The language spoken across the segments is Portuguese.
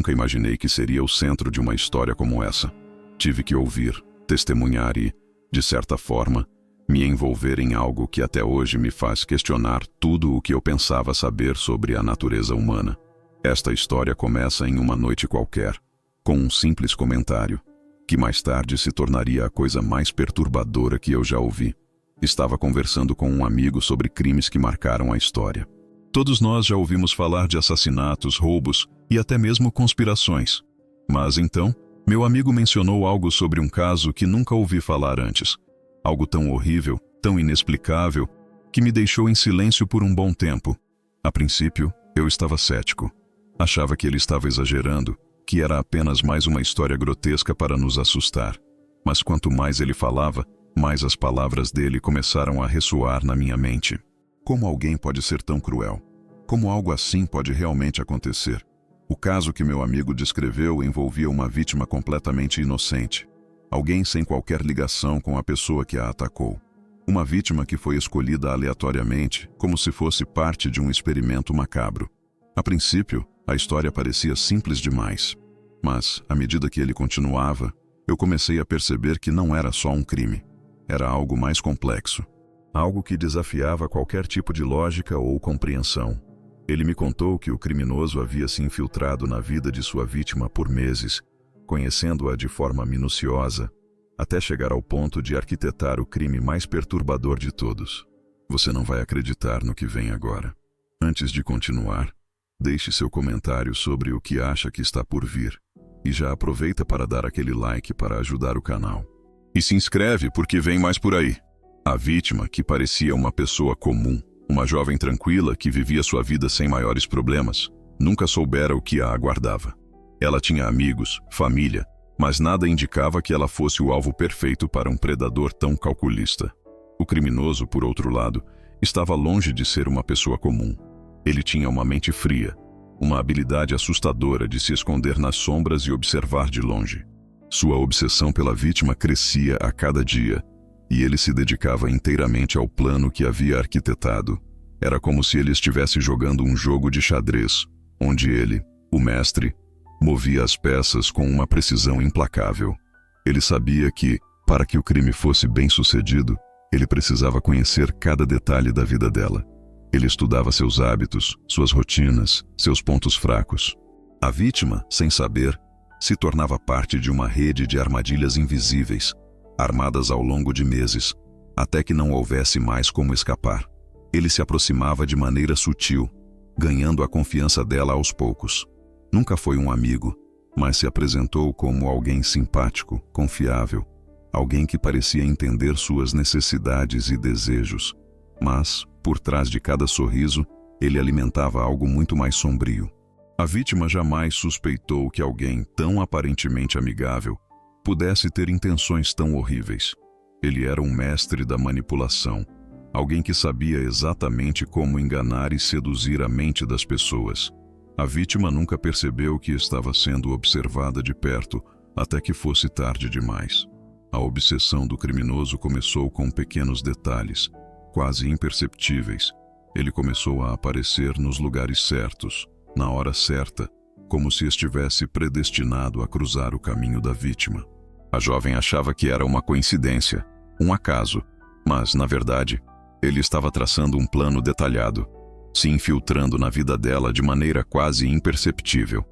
Nunca imaginei que seria o centro de uma história como essa. Tive que ouvir, testemunhar e, de certa forma, me envolver em algo que até hoje me faz questionar tudo o que eu pensava saber sobre a natureza humana. Esta história começa em uma noite qualquer, com um simples comentário, que mais tarde se tornaria a coisa mais perturbadora que eu já ouvi. Estava conversando com um amigo sobre crimes que marcaram a história. Todos nós já ouvimos falar de assassinatos, roubos e até mesmo conspirações. Mas então, meu amigo mencionou algo sobre um caso que nunca ouvi falar antes. Algo tão horrível, tão inexplicável, que me deixou em silêncio por um bom tempo. A princípio, eu estava cético. Achava que ele estava exagerando, que era apenas mais uma história grotesca para nos assustar. Mas quanto mais ele falava, mais as palavras dele começaram a ressoar na minha mente. Como alguém pode ser tão cruel? Como algo assim pode realmente acontecer? O caso que meu amigo descreveu envolvia uma vítima completamente inocente. Alguém sem qualquer ligação com a pessoa que a atacou. Uma vítima que foi escolhida aleatoriamente, como se fosse parte de um experimento macabro. A princípio, a história parecia simples demais. Mas, à medida que ele continuava, eu comecei a perceber que não era só um crime. Era algo mais complexo. Algo que desafiava qualquer tipo de lógica ou compreensão. Ele me contou que o criminoso havia se infiltrado na vida de sua vítima por meses, conhecendo-a de forma minuciosa, até chegar ao ponto de arquitetar o crime mais perturbador de todos. Você não vai acreditar no que vem agora. Antes de continuar, deixe seu comentário sobre o que acha que está por vir, e já aproveita para dar aquele like para ajudar o canal. E se inscreve porque vem mais por aí. A vítima, que parecia uma pessoa comum, uma jovem tranquila que vivia sua vida sem maiores problemas, nunca soubera o que a aguardava. Ela tinha amigos, família, mas nada indicava que ela fosse o alvo perfeito para um predador tão calculista. O criminoso, por outro lado, estava longe de ser uma pessoa comum. Ele tinha uma mente fria, uma habilidade assustadora de se esconder nas sombras e observar de longe. Sua obsessão pela vítima crescia a cada dia, e ele se dedicava inteiramente ao plano que havia arquitetado. Era como se ele estivesse jogando um jogo de xadrez, onde ele, o mestre, movia as peças com uma precisão implacável. Ele sabia que, para que o crime fosse bem-sucedido, ele precisava conhecer cada detalhe da vida dela. Ele estudava seus hábitos, suas rotinas, seus pontos fracos. A vítima, sem saber, se tornava parte de uma rede de armadilhas invisíveis, armadas ao longo de meses, até que não houvesse mais como escapar. Ele se aproximava de maneira sutil, ganhando a confiança dela aos poucos. Nunca foi um amigo, mas se apresentou como alguém simpático, confiável, alguém que parecia entender suas necessidades e desejos. Mas, por trás de cada sorriso, ele alimentava algo muito mais sombrio. A vítima jamais suspeitou que alguém tão aparentemente amigável pudesse ter intenções tão horríveis. Ele era um mestre da manipulação, alguém que sabia exatamente como enganar e seduzir a mente das pessoas. A vítima nunca percebeu que estava sendo observada de perto até que fosse tarde demais. A obsessão do criminoso começou com pequenos detalhes, quase imperceptíveis. Ele começou a aparecer nos lugares certos, na hora certa, como se estivesse predestinado a cruzar o caminho da vítima. A jovem achava que era uma coincidência, um acaso, mas, na verdade, ele estava traçando um plano detalhado, se infiltrando na vida dela de maneira quase imperceptível.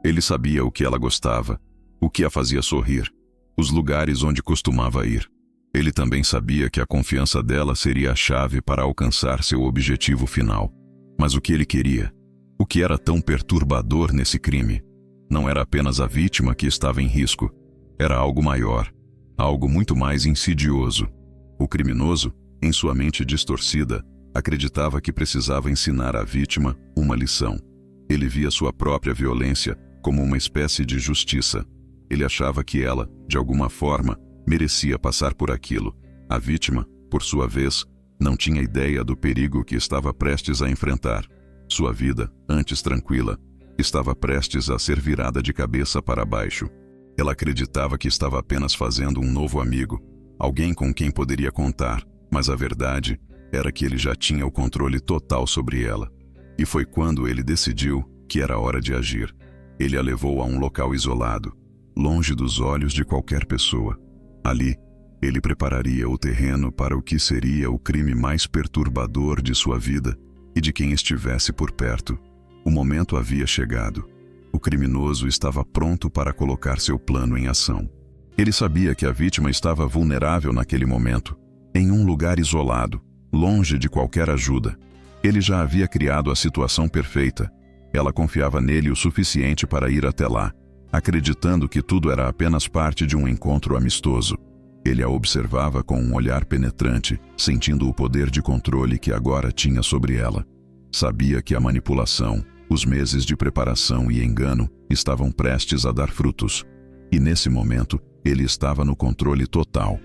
Ele sabia o que ela gostava, o que a fazia sorrir, os lugares onde costumava ir. Ele também sabia que a confiança dela seria a chave para alcançar seu objetivo final. Mas o que ele queria? O que era tão perturbador nesse crime? Não era apenas a vítima que estava em risco. Era algo maior, algo muito mais insidioso. O criminoso, em sua mente distorcida, acreditava que precisava ensinar à vítima uma lição. Ele via sua própria violência como uma espécie de justiça. Ele achava que ela, de alguma forma, merecia passar por aquilo. A vítima, por sua vez, não tinha ideia do perigo que estava prestes a enfrentar. Sua vida, antes tranquila, estava prestes a ser virada de cabeça para baixo. Ela acreditava que estava apenas fazendo um novo amigo, alguém com quem poderia contar, mas a verdade era que ele já tinha o controle total sobre ela. E foi quando ele decidiu que era hora de agir. Ele a levou a um local isolado, longe dos olhos de qualquer pessoa. Ali, ele prepararia o terreno para o que seria o crime mais perturbador de sua vida e de quem estivesse por perto. O momento havia chegado. O criminoso estava pronto para colocar seu plano em ação. Ele sabia que a vítima estava vulnerável naquele momento, em um lugar isolado, longe de qualquer ajuda. Ele já havia criado a situação perfeita. Ela confiava nele o suficiente para ir até lá, acreditando que tudo era apenas parte de um encontro amistoso. Ele a observava com um olhar penetrante, sentindo o poder de controle que agora tinha sobre ela. Sabia que a manipulação, os meses de preparação e engano estavam prestes a dar frutos. E nesse momento, ele estava no controle total.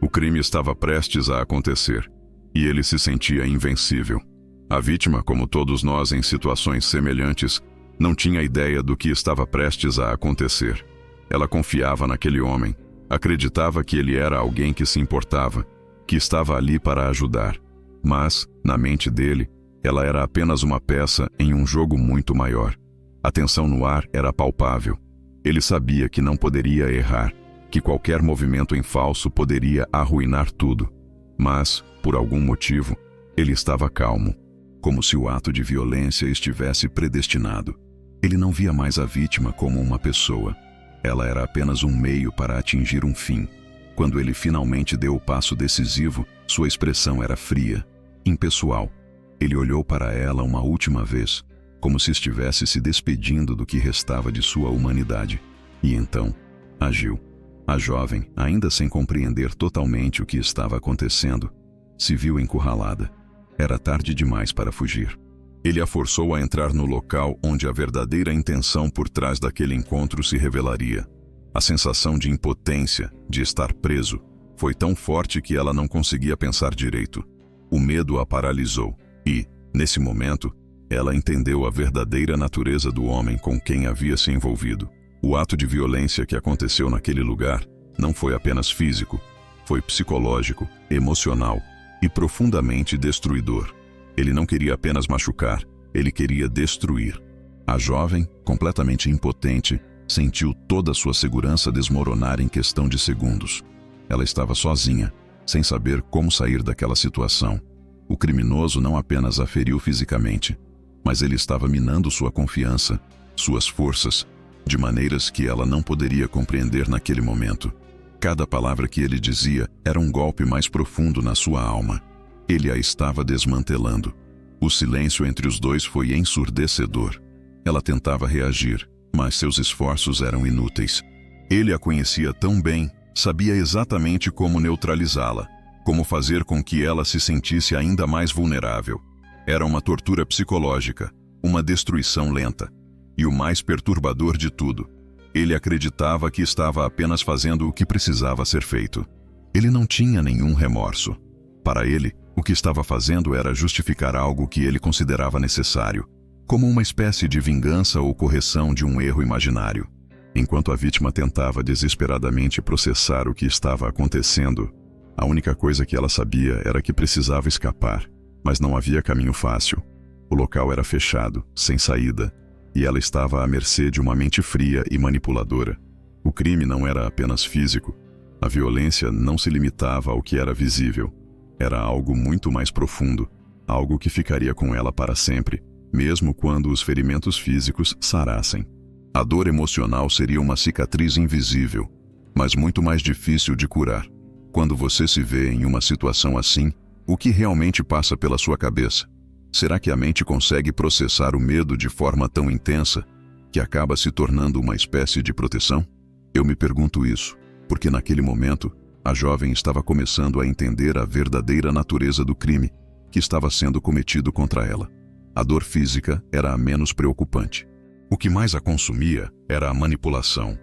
O crime estava prestes a acontecer, e ele se sentia invencível. A vítima, como todos nós em situações semelhantes, não tinha ideia do que estava prestes a acontecer. Ela confiava naquele homem, acreditava que ele era alguém que se importava, que estava ali para ajudar. Mas, na mente dele, ela era apenas uma peça em um jogo muito maior. A tensão no ar era palpável. Ele sabia que não poderia errar, que qualquer movimento em falso poderia arruinar tudo. Mas, por algum motivo, ele estava calmo, como se o ato de violência estivesse predestinado. Ele não via mais a vítima como uma pessoa. Ela era apenas um meio para atingir um fim. Quando ele finalmente deu o passo decisivo, sua expressão era fria, impessoal. Ele olhou para ela uma última vez, como se estivesse se despedindo do que restava de sua humanidade. E então, agiu. A jovem, ainda sem compreender totalmente o que estava acontecendo, se viu encurralada. Era tarde demais para fugir. Ele a forçou a entrar no local onde a verdadeira intenção por trás daquele encontro se revelaria. A sensação de impotência, de estar preso, foi tão forte que ela não conseguia pensar direito. O medo a paralisou e, nesse momento, ela entendeu a verdadeira natureza do homem com quem havia se envolvido. O ato de violência que aconteceu naquele lugar não foi apenas físico, foi psicológico, emocional e profundamente destruidor. Ele não queria apenas machucar, ele queria destruir. A jovem, completamente impotente, sentiu toda a sua segurança desmoronar em questão de segundos. Ela estava sozinha, sem saber como sair daquela situação. O criminoso não apenas a feriu fisicamente, mas ele estava minando sua confiança, suas forças, de maneiras que ela não poderia compreender naquele momento. Cada palavra que ele dizia era um golpe mais profundo na sua alma. Ele a estava desmantelando. O silêncio entre os dois foi ensurdecedor. Ela tentava reagir, mas seus esforços eram inúteis. Ele a conhecia tão bem, sabia exatamente como neutralizá-la, como fazer com que ela se sentisse ainda mais vulnerável. Era uma tortura psicológica, uma destruição lenta. E o mais perturbador de tudo, ele acreditava que estava apenas fazendo o que precisava ser feito. Ele não tinha nenhum remorso. Para ele, o que estava fazendo era justificar algo que ele considerava necessário, como uma espécie de vingança ou correção de um erro imaginário. Enquanto a vítima tentava desesperadamente processar o que estava acontecendo, a única coisa que ela sabia era que precisava escapar, mas não havia caminho fácil. O local era fechado, sem saída, e ela estava à mercê de uma mente fria e manipuladora. O crime não era apenas físico. A violência não se limitava ao que era visível. Era algo muito mais profundo, algo que ficaria com ela para sempre, mesmo quando os ferimentos físicos sarassem. A dor emocional seria uma cicatriz invisível, mas muito mais difícil de curar. Quando você se vê em uma situação assim, o que realmente passa pela sua cabeça? Será que a mente consegue processar o medo de forma tão intensa que acaba se tornando uma espécie de proteção? Eu me pergunto isso, porque naquele momento, a jovem estava começando a entender a verdadeira natureza do crime que estava sendo cometido contra ela. A dor física era a menos preocupante. O que mais a consumia era a manipulação,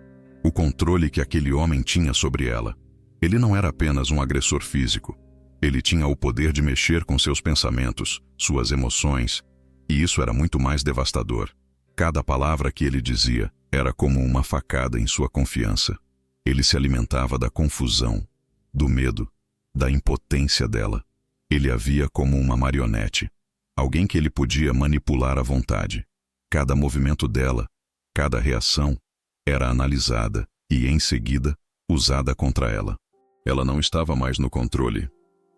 o controle que aquele homem tinha sobre ela. Ele não era apenas um agressor físico. Ele tinha o poder de mexer com seus pensamentos, suas emoções, e isso era muito mais devastador. Cada palavra que ele dizia era como uma facada em sua confiança. Ele se alimentava da confusão, do medo, da impotência dela. Ele a via como uma marionete, alguém que ele podia manipular à vontade. Cada movimento dela, Cada reação era analisada e, em seguida, usada contra ela. Ela não estava mais no controle.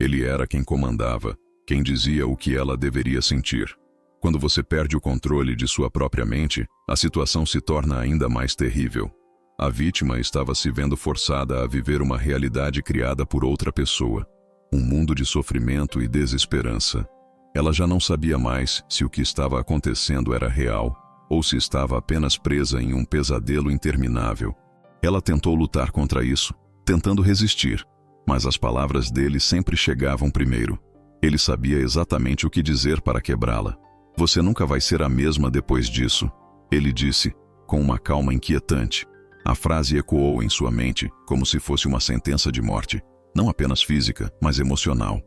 Ele era quem comandava, quem dizia o que ela deveria sentir. Quando você perde o controle de sua própria mente, a situação se torna ainda mais terrível. A vítima estava se vendo forçada a viver uma realidade criada por outra pessoa. Um mundo de sofrimento e desesperança. Ela já não sabia mais se o que estava acontecendo era real ou se estava apenas presa em um pesadelo interminável. Ela tentou lutar contra isso, tentando resistir, mas as palavras dele sempre chegavam primeiro. Ele sabia exatamente o que dizer para quebrá-la. Você nunca vai ser a mesma depois disso, ele disse, com uma calma inquietante. A frase ecoou em sua mente como se fosse uma sentença de morte, não apenas física, mas emocional.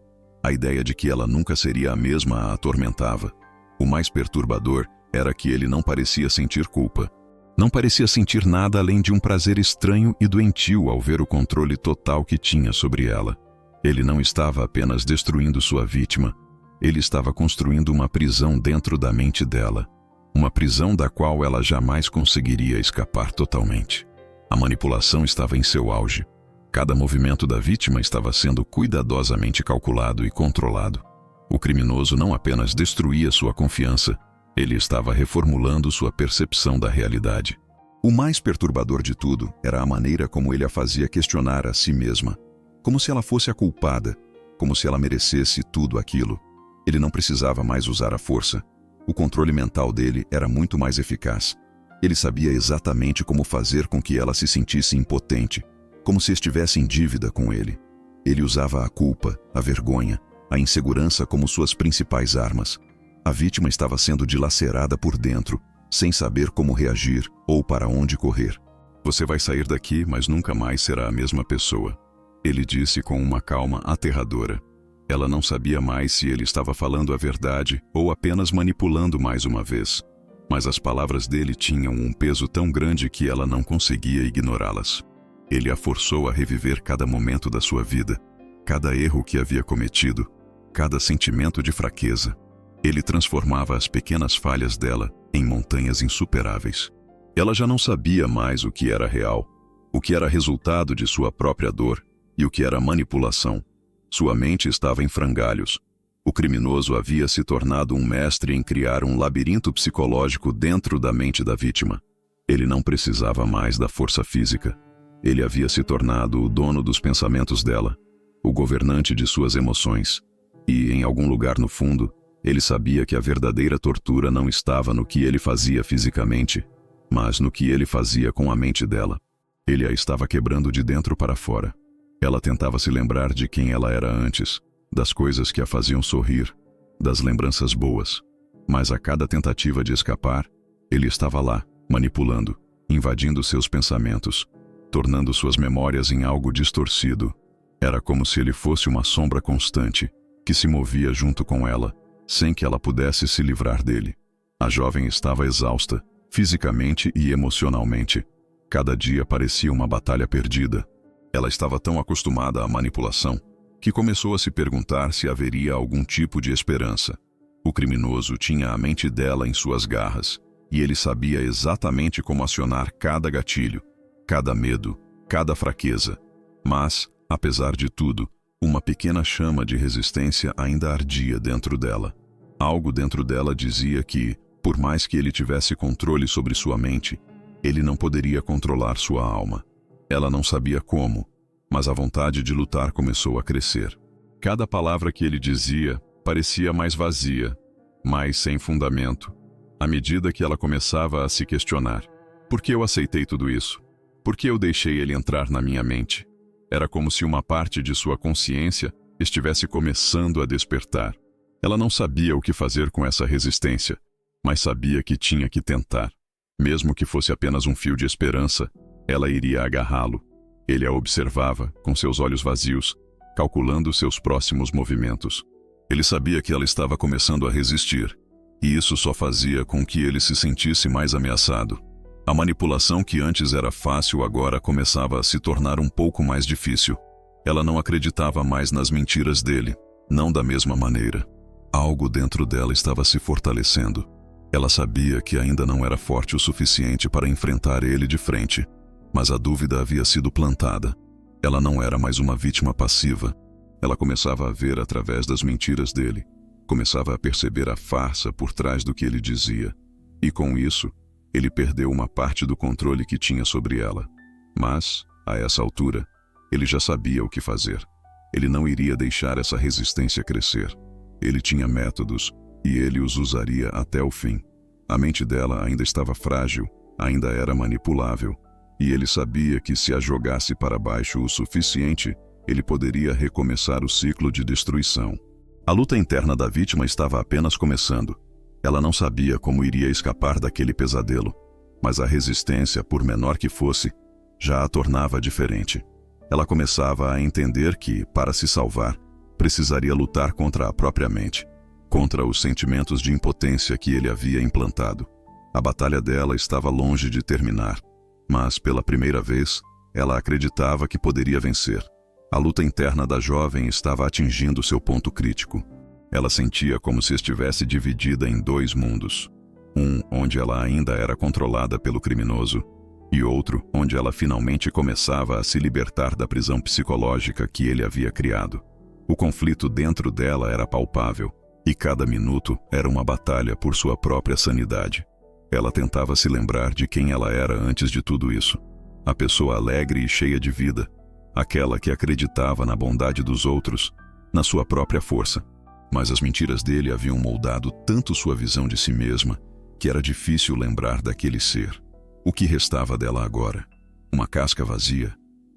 A ideia de que ela nunca seria a mesma a atormentava. O mais perturbador era que ele não parecia sentir culpa. Não parecia sentir nada além de um prazer estranho e doentio ao ver o controle total que tinha sobre ela. Ele não estava apenas destruindo sua vítima. Ele estava construindo uma prisão dentro da mente dela. Uma prisão da qual ela jamais conseguiria escapar totalmente. A manipulação estava em seu auge. Cada movimento da vítima estava sendo cuidadosamente calculado e controlado. O criminoso não apenas destruía sua confiança, ele estava reformulando sua percepção da realidade. O mais perturbador de tudo era a maneira como ele a fazia questionar a si mesma. Como se ela fosse a culpada, como se ela merecesse tudo aquilo. Ele não precisava mais usar a força. O controle mental dele era muito mais eficaz. Ele sabia exatamente como fazer com que ela se sentisse impotente, como se estivesse em dívida com ele. Ele usava a culpa, a vergonha, a insegurança como suas principais armas. A vítima estava sendo dilacerada por dentro, sem saber como reagir ou para onde correr. Você vai sair daqui, mas nunca mais será a mesma pessoa. Ele disse com uma calma aterradora. Ela não sabia mais se ele estava falando a verdade ou apenas manipulando mais uma vez. Mas as palavras dele tinham um peso tão grande que ela não conseguia ignorá-las. Ele a forçou a reviver cada momento da sua vida, cada erro que havia cometido, cada sentimento de fraqueza. Ele transformava as pequenas falhas dela em montanhas insuperáveis. Ela já não sabia mais o que era real, o que era resultado de sua própria dor e o que era manipulação. Sua mente estava em frangalhos. O criminoso havia se tornado um mestre em criar um labirinto psicológico dentro da mente da vítima. Ele não precisava mais da força física. Ele havia se tornado o dono dos pensamentos dela, o governante de suas emoções. E, em algum lugar no fundo, ele sabia que a verdadeira tortura não estava no que ele fazia fisicamente, mas no que ele fazia com a mente dela. Ele a estava quebrando de dentro para fora. Ela tentava se lembrar de quem ela era antes, das coisas que a faziam sorrir, das lembranças boas. Mas a cada tentativa de escapar, ele estava lá, manipulando, invadindo seus pensamentos, tornando suas memórias em algo distorcido. Era como se ele fosse uma sombra constante, que se movia junto com ela, sem que ela pudesse se livrar dele. A jovem estava exausta, fisicamente e emocionalmente. Cada dia parecia uma batalha perdida. Ela estava tão acostumada à manipulação, que começou a se perguntar se haveria algum tipo de esperança. O criminoso tinha a mente dela em suas garras, e ele sabia exatamente como acionar cada gatilho, cada medo, cada fraqueza. Mas, apesar de tudo, uma pequena chama de resistência ainda ardia dentro dela. Algo dentro dela dizia que, por mais que ele tivesse controle sobre sua mente, ele não poderia controlar sua alma. Ela não sabia como, mas a vontade de lutar começou a crescer. Cada palavra que ele dizia parecia mais vazia, mais sem fundamento, à medida que ela começava a se questionar. Por que eu aceitei tudo isso? Por que eu deixei ele entrar na minha mente? Era como se uma parte de sua consciência estivesse começando a despertar. Ela não sabia o que fazer com essa resistência, mas sabia que tinha que tentar. Mesmo que fosse apenas um fio de esperança, ela iria agarrá-lo. Ele a observava, com seus olhos vazios, calculando seus próximos movimentos. Ele sabia que ela estava começando a resistir, e isso só fazia com que ele se sentisse mais ameaçado. A manipulação que antes era fácil agora começava a se tornar um pouco mais difícil. Ela não acreditava mais nas mentiras dele, não da mesma maneira. Algo dentro dela estava se fortalecendo. Ela sabia que ainda não era forte o suficiente para enfrentar ele de frente, mas a dúvida havia sido plantada. Ela não era mais uma vítima passiva. Ela começava a ver através das mentiras dele. Começava a perceber a farsa por trás do que ele dizia. E com isso, ele perdeu uma parte do controle que tinha sobre ela. Mas, a essa altura, ele já sabia o que fazer. Ele não iria deixar essa resistência crescer. Ele tinha métodos, e ele os usaria até o fim. A mente dela ainda estava frágil, ainda era manipulável, e ele sabia que se a jogasse para baixo o suficiente, ele poderia recomeçar o ciclo de destruição. A luta interna da vítima estava apenas começando. Ela não sabia como iria escapar daquele pesadelo, mas a resistência, por menor que fosse, já a tornava diferente. Ela começava a entender que, para se salvar, precisaria lutar contra a própria mente, contra os sentimentos de impotência que ele havia implantado. A batalha dela estava longe de terminar, mas, pela primeira vez, ela acreditava que poderia vencer. A luta interna da jovem estava atingindo seu ponto crítico. Ela sentia como se estivesse dividida em dois mundos. Um onde ela ainda era controlada pelo criminoso, e outro onde ela finalmente começava a se libertar da prisão psicológica que ele havia criado. O conflito dentro dela era palpável, e cada minuto era uma batalha por sua própria sanidade. Ela tentava se lembrar de quem ela era antes de tudo isso. A pessoa alegre e cheia de vida, aquela que acreditava na bondade dos outros, na sua própria força. Mas as mentiras dele haviam moldado tanto sua visão de si mesma, que era difícil lembrar daquele ser. O que restava dela agora? Uma casca vazia,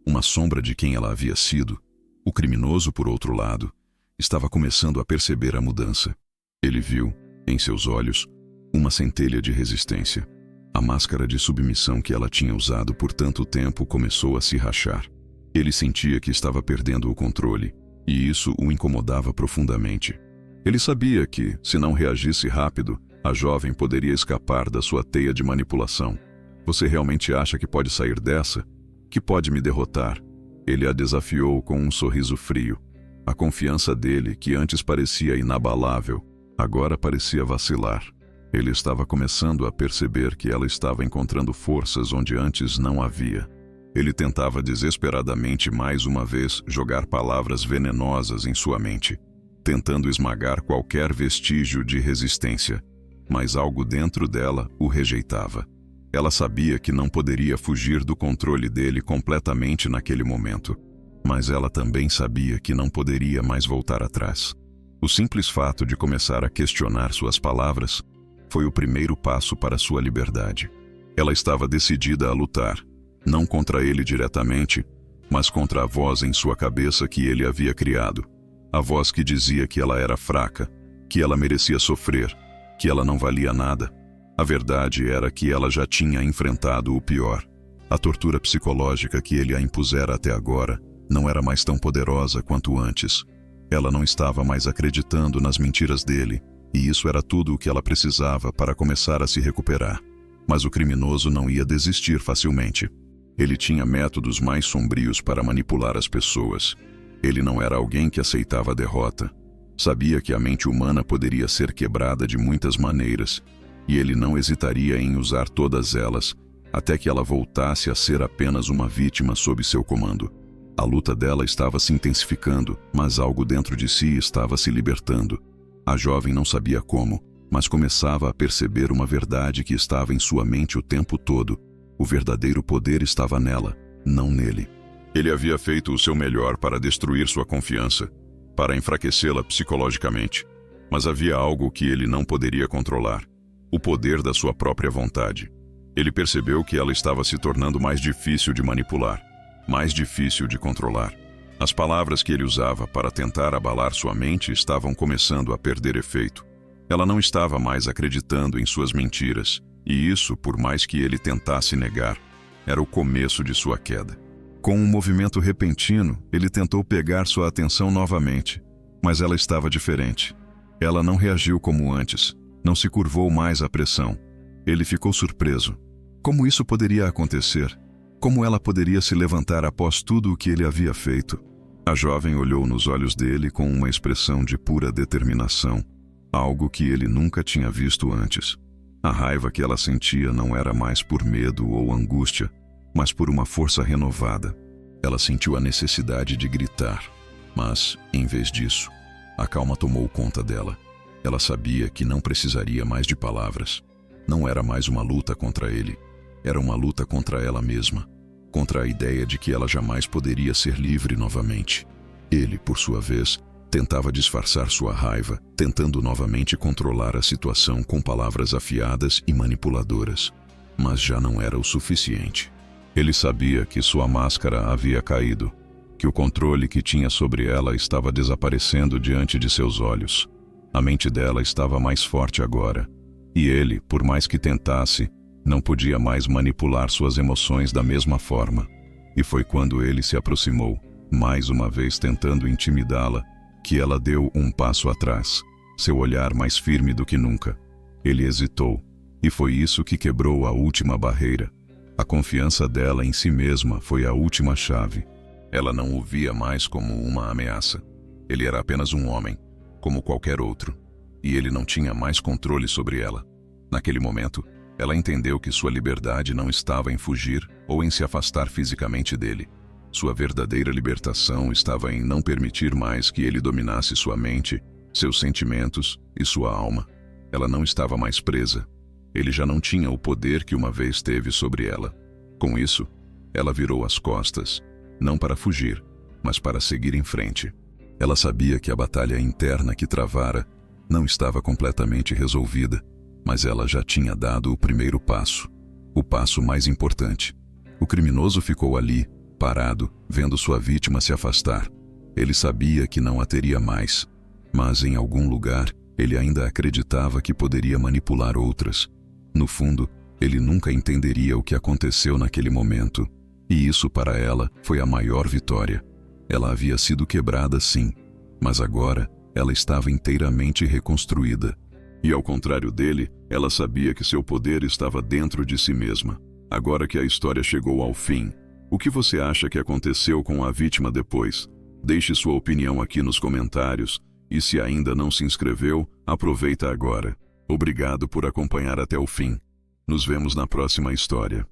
uma sombra de quem ela havia sido. O criminoso, por outro lado, estava começando a perceber a mudança. Ele viu, em seus olhos, uma centelha de resistência. A máscara de submissão que ela tinha usado por tanto tempo começou a se rachar. Ele sentia que estava perdendo o controle, e isso o incomodava profundamente. Ele sabia que, se não reagisse rápido, a jovem poderia escapar da sua teia de manipulação. Você realmente acha que pode sair dessa? Que pode me derrotar? Ele a desafiou com um sorriso frio. A confiança dele, que antes parecia inabalável, agora parecia vacilar. Ele estava começando a perceber que ela estava encontrando forças onde antes não havia. Ele tentava desesperadamente mais uma vez jogar palavras venenosas em sua mente, tentando esmagar qualquer vestígio de resistência, mas algo dentro dela o rejeitava. Ela sabia que não poderia fugir do controle dele completamente naquele momento, mas ela também sabia que não poderia mais voltar atrás. O simples fato de começar a questionar suas palavras foi o primeiro passo para sua liberdade. Ela estava decidida a lutar, não contra ele diretamente, mas contra a voz em sua cabeça que ele havia criado. A voz que dizia que ela era fraca, que ela merecia sofrer, que ela não valia nada. A verdade era que ela já tinha enfrentado o pior. A tortura psicológica que ele a impusera até agora não era mais tão poderosa quanto antes. Ela não estava mais acreditando nas mentiras dele, e isso era tudo o que ela precisava para começar a se recuperar. Mas o criminoso não ia desistir facilmente. Ele tinha métodos mais sombrios para manipular as pessoas. Ele não era alguém que aceitava a derrota. Sabia que a mente humana poderia ser quebrada de muitas maneiras, e ele não hesitaria em usar todas elas, até que ela voltasse a ser apenas uma vítima sob seu comando. A luta dela estava se intensificando, mas algo dentro de si estava se libertando. A jovem não sabia como, mas começava a perceber uma verdade que estava em sua mente o tempo todo. O verdadeiro poder estava nela, não nele. Ele havia feito o seu melhor para destruir sua confiança, para enfraquecê-la psicologicamente, mas havia algo que ele não poderia controlar: o poder da sua própria vontade. Ele percebeu que ela estava se tornando mais difícil de manipular, mais difícil de controlar. As palavras que ele usava para tentar abalar sua mente estavam começando a perder efeito. Ela não estava mais acreditando em suas mentiras, e isso, por mais que ele tentasse negar, era o começo de sua queda. Com um movimento repentino, ele tentou pegar sua atenção novamente, mas ela estava diferente. Ela não reagiu como antes, não se curvou mais à pressão. Ele ficou surpreso. Como isso poderia acontecer? Como ela poderia se levantar após tudo o que ele havia feito? A jovem olhou nos olhos dele com uma expressão de pura determinação, algo que ele nunca tinha visto antes. A raiva que ela sentia não era mais por medo ou angústia, mas por uma força renovada. Ela sentiu a necessidade de gritar, mas, em vez disso, a calma tomou conta dela. Ela sabia que não precisaria mais de palavras. Não era mais uma luta contra ele. Era uma luta contra ela mesma, contra a ideia de que ela jamais poderia ser livre novamente. Ele, por sua vez, tentava disfarçar sua raiva, tentando novamente controlar a situação com palavras afiadas e manipuladoras. Mas já não era o suficiente. Ele sabia que sua máscara havia caído, que o controle que tinha sobre ela estava desaparecendo diante de seus olhos. A mente dela estava mais forte agora, e ele, por mais que tentasse, não podia mais manipular suas emoções da mesma forma. E foi quando ele se aproximou, mais uma vez tentando intimidá-la, que ela deu um passo atrás, seu olhar mais firme do que nunca. Ele hesitou, e foi isso que quebrou a última barreira. A confiança dela em si mesma foi a última chave. Ela não o via mais como uma ameaça. Ele era apenas um homem, como qualquer outro, e ele não tinha mais controle sobre ela. Naquele momento, ela entendeu que sua liberdade não estava em fugir ou em se afastar fisicamente dele. Sua verdadeira libertação estava em não permitir mais que ele dominasse sua mente, seus sentimentos e sua alma. Ela não estava mais presa. Ele já não tinha o poder que uma vez teve sobre ela. Com isso, ela virou as costas, não para fugir, mas para seguir em frente. Ela sabia que a batalha interna que travara não estava completamente resolvida, mas ela já tinha dado o primeiro passo, o passo mais importante. O criminoso ficou ali, parado, vendo sua vítima se afastar. Ele sabia que não a teria mais, mas em algum lugar ele ainda acreditava que poderia manipular outras. No fundo, ele nunca entenderia o que aconteceu naquele momento, e isso para ela foi a maior vitória. Ela havia sido quebrada, sim, mas agora ela estava inteiramente reconstruída. E ao contrário dele, ela sabia que seu poder estava dentro de si mesma. Agora que a história chegou ao fim, o que você acha que aconteceu com a vítima depois? Deixe sua opinião aqui nos comentários, e se ainda não se inscreveu, aproveita agora. Obrigado por acompanhar até o fim. Nos vemos na próxima história.